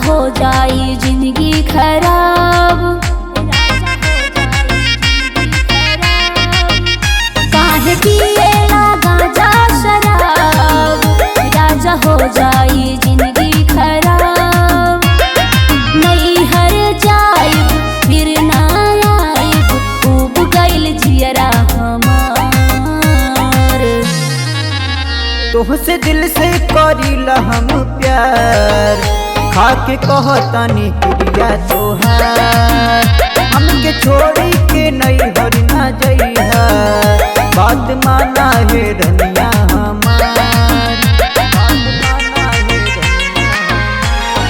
हो जाई जिंदगी खराब, काहे पिएला गांजा शराब, राजा हो जाई जिंदगी खराब। नहीं हर जाइब फिर ना आइब, उब गइल जियरा हमार। तोहसे दिल से करीला हम प्यार, खाके कहतानी क्रिया तोहार। हमके छोड़ी के नहीं हर ना जइहा, बात माना है रनिया हमार, बात माना है रनिया हमार।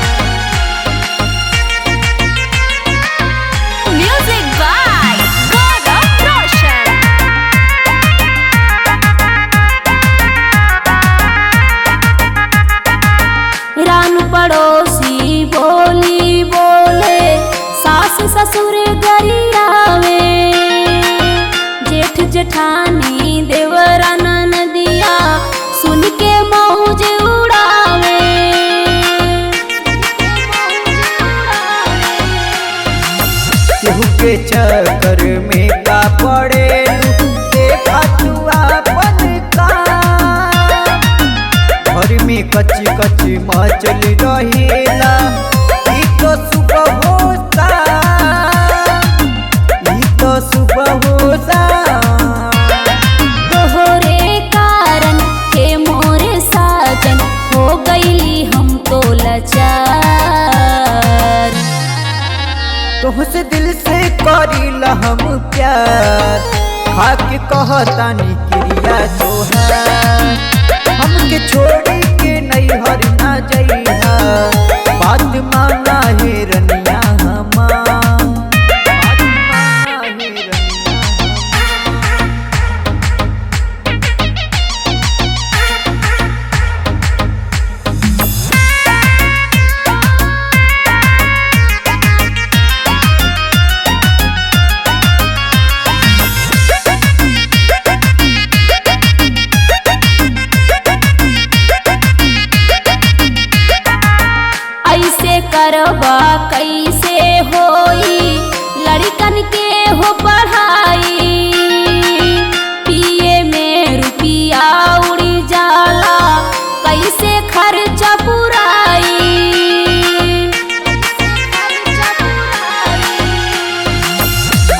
म्यूजिक बाय गॉड रोशन। रान पड़ोसी बोली बोले, सास ससुर गरियावे, जेठ जेठानी देवरा ननदिया सुन के मौज उड़ावे। केहू के चक्कर में का पड़े, देखा तू अपन काम। घर में कच्ची कच्ची मचल रहेला, ई तो सुबह होता, ई तो सुबह होता। तोहरे कारण के मोरे साजन हो गईली हम तो लाचार। तोहसे दिल से करीला हम प्यार, खाके कहतानी क्रिया तोहार। हमके छोड़ी के नहीं हर ना जइहा, बात माना है रनिया हमार, बात माना है रनिया ऐसे करबा कैसे होई, लड़कन के हो पढ़ाई। पिए में रुपिया उड़ी जाला, कैसे खर्चा पुराई।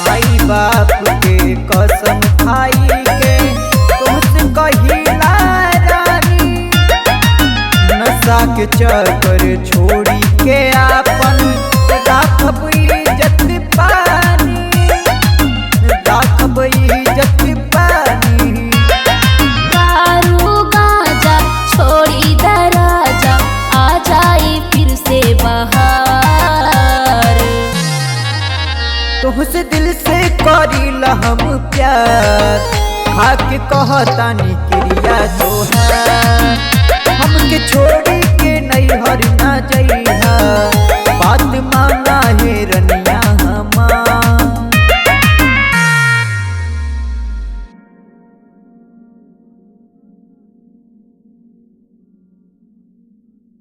माई बाप के कसम खाई के तुमसे कहिला रानी, नशा के चक्कर छोड़ी के आपन राखब इज्जत पानी, राखब इज्जत पानी। दारू गांजा छोड़ी दराजा, आ जाई फिर से बहार। तोहसे दिल से करीला हम प्यार, खाके कहतानी क्रिया तोहार। हमके छोड़ी के नहीं हर ना जइहा, बात मा